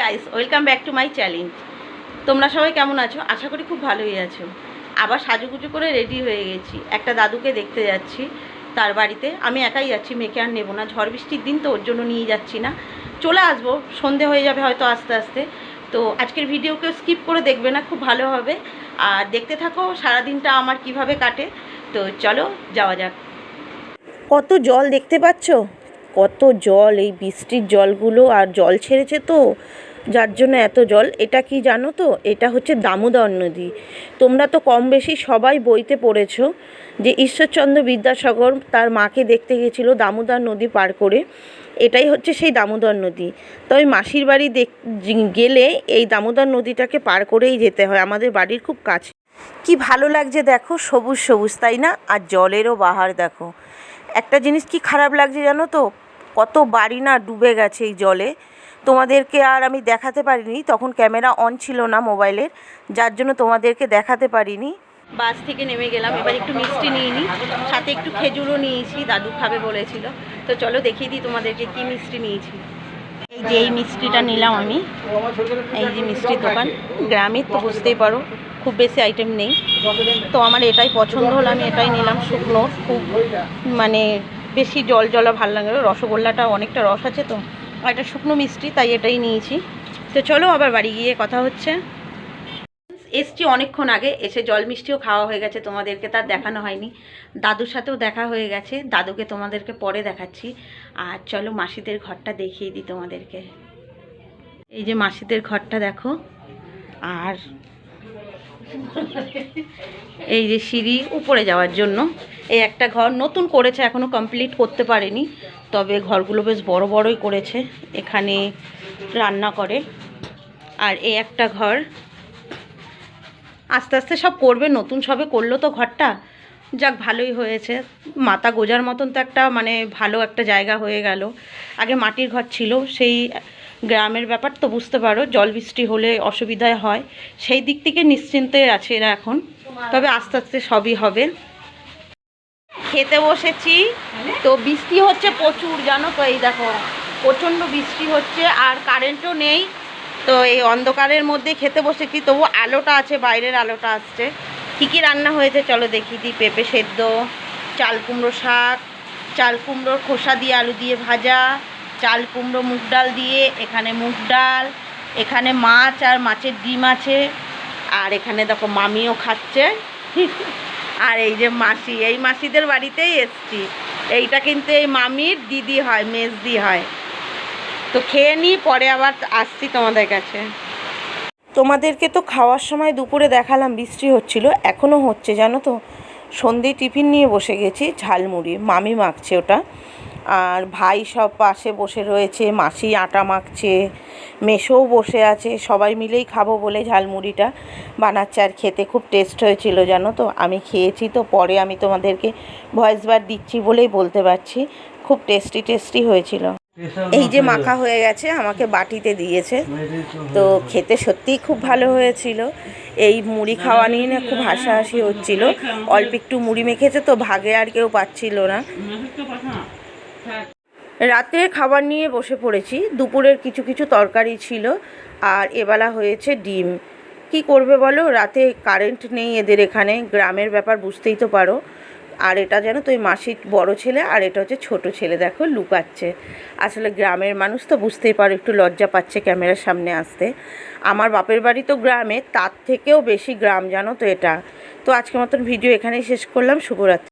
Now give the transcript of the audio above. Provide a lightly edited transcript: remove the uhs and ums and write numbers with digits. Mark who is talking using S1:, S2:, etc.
S1: Guys, welcome back to my challenge. তোমরা সবাই কেমন আছো? আশা করি খুব ভালোই আছো। আবার সাজুগুজু করে রেডি হয়ে গেছি, একটা দাদুকে দেখতে যাচ্ছি তার বাড়িতে। আমি একাই যাচ্ছি, মেয়েকে আর নেবো না, ঝড় বৃষ্টির দিন তো, ওর জন্য নিয়ে যাচ্ছি না। চলে আসবো, সন্ধে হয়ে যাবে হয়তো আস্তে আস্তে। তো আজকের ভিডিওকে স্কিপ করে দেখবে না, খুব ভালো হবে। আর দেখতে থাকো সারাদিনটা আমার কিভাবে কাটে। তো চলো যাওয়া যাক। কত জল দেখতে পাচ্ছ, কত জল, এই বৃষ্টির জলগুলো আর জল ছেড়েছে তো, যার জন্য এত জল। এটা কি জানো তো, এটা হচ্ছে দামোদর নদী। তোমরা তো কম বেশি সবাই বইতে পড়েছো যে ঈশ্বরচন্দ্র বিদ্যাসাগর তার মাকে দেখতে গেছিলো দামোদর নদী পার করে। এটাই হচ্ছে সেই দামোদর নদী। তো ওই মাসির বাড়ি গেলে এই দামোদর নদীটাকে পার করেই যেতে হয়, আমাদের বাড়ির খুব কাছে। কি ভালো লাগছে দেখো, সবুজ সবুজ, তাই না? আর জলেরও বাহার দেখো। একটা জিনিস কি খারাপ লাগছে জানো তো, কত বাড়ি না ডুবে গেছে এই জলে। তোমাদেরকে আর আমি দেখাতে পারিনি, তখন ক্যামেরা অন ছিল না মোবাইলের, যার জন্য তোমাদেরকে দেখাতে পারিনি। বাস থেকে নেমে গেলাম, এবার একটু মিষ্টি নিয়ে নিই, সাথে একটু খেজুরও নিয়েছি, দাদু খাবে বলেছিল। তো চলো দেখিয়ে দিই তোমাদেরকে কি মিষ্টি নিয়েছি। এই যে এই মিষ্টিটা নিলাম আমি, এই যে মিষ্টির দোকান, গ্রামের তো বুঝতেই পারো খুব বেশি আইটেম নেই। তো আমার এটাই পছন্দ হলো, আমি এটাই নিলাম। শুকনো, খুব মানে বেশি জল জলা ভালো লাগে, রসগোল্লাটা অনেকটা রস আছে তো, আর এটা শুকনো মিষ্টি, তাই এটাই নিয়েছি। তো চলো আবার বাড়ি গিয়ে কথা হচ্ছে। এসছি অনেকক্ষণ আগে, এসে জল মিষ্টিও খাওয়া হয়ে গেছে, তোমাদেরকে তার দেখানো হয়নি। দাদুর সাথেও দেখা হয়ে গেছে, দাদুকে তোমাদেরকে পরে দেখাচ্ছি। আর চলো মাসিদের ঘরটা দেখিয়ে দিই তোমাদেরকে। এই যে মাসিদের ঘরটা দেখো, আর এই যে সিঁড়ি উপরে যাওয়ার জন্য। এই একটা ঘর নতুন করেছে, এখনও কমপ্লিট করতে পারেনি, তবে ঘরগুলো বেশ বড় বড়ই করেছে। এখানে রান্না করে। আর এই একটা ঘর, আস্তে আস্তে সব করবে, নতুন সবে করলো তো ঘরটা, যাক ভালোই হয়েছে। মাথা গোজার মতন তো একটা মানে ভালো একটা জায়গা হয়ে গেল। আগে মাটির ঘর ছিল, সেই গ্রামের ব্যাপার তো বুঝতে পারো, জল বৃষ্টি হলে অসুবিধায় হয়, সেই দিক থেকে নিশ্চিন্তে আছে এরা এখন। তবে আস্তে আস্তে সবই হবে। খেতে বসেছি, তো বৃষ্টি হচ্ছে প্রচুর জানো তো, এই দেখো প্রচণ্ড বৃষ্টি হচ্ছে, আর কারেন্টও নেই। তো এই অন্ধকারের মধ্যে খেতে বসেছি, তবু আলোটা আছে, বাইরের আলোটা আসছে। কী কী রান্না হয়েছে চলো দেখিয়ে দিই। পেঁপে সেদ্ধ, চাল কুমড়ো শাক, চাল কুমড়োর খোসা দিয়ে আলু দিয়ে ভাজা, চাল কুমড়ো মুগ ডাল দিয়ে, এখানে মুগ ডাল, এখানে মাছ আর মাছের ডিম আছে, আর এখানে দেখো মামিও খাচ্ছে। আর এই যে মাসি, এই মাসিদের বাড়িতেই এসছি। এইটা কিন্তু এই মামির দিদি হয়, মেজদি হয়। তো খেয়ে নিই, পরে আবার আসছি তোমাদের কাছে। তোমাদেরকে তো খাওয়ার সময় দুপুরে দেখালাম বৃষ্টি হচ্ছিল, এখনও হচ্ছে জানো তো। সন্ধে টিফিন নিয়ে বসে গেছি, ঝালমুড়ি মামি মাখছে ওটা, আর ভাই সব পাশে বসে রয়েছে, মাসি আটা মাখছে, মেসোও বসে আছে, সবাই মিলেই খাবো বলে ঝালমুড়িটা বানাচ্ছে। আর খেতে খুব টেস্ট হয়েছিল জানো তো, আমি খেয়েছি তো, পরে আমি তোমাদেরকে ভয়েস বার দিচ্ছি বলেই বলতে পারছি, খুব টেস্টি টেস্টি হয়েছিল। এই যে মাখা হয়ে গেছে, আমাকে বাটিতে দিয়েছে, তো খেতে সত্যিই খুব ভালো হয়েছিল। এই মুড়ি খাওয়া নিয়ে না খুব হাসাহাসি হচ্ছিল, অল্প একটু মুড়ি মেখেছে তো, ভাগে আর কেউ পাচ্ছিল না। রাতে খাবার নিয়ে বসে পড়েছি, দুপুরের কিছু কিছু তরকারি ছিল, আর এবেলা হয়েছে ডিম। কি করবে বলো, রাতে কারেন্ট নেই এদের এখানে, গ্রামের ব্যাপার বুঝতেই তো পারো। আর এটা যেন তো ওই মাসির বড় ছেলে, আর এটা হচ্ছে ছোট ছেলে, দেখো লুকাচ্ছে। আসলে গ্রামের মানুষ তো বুঝতেই পারো, একটু লজ্জা পাচ্ছে ক্যামেরার সামনে আসতে। আমার বাপের বাড়ি তো গ্রামে, তার থেকেও বেশি গ্রাম জানো তো এটা। তো আজকের মতন ভিডিও এখানেই শেষ করলাম, শুভরাত্রি।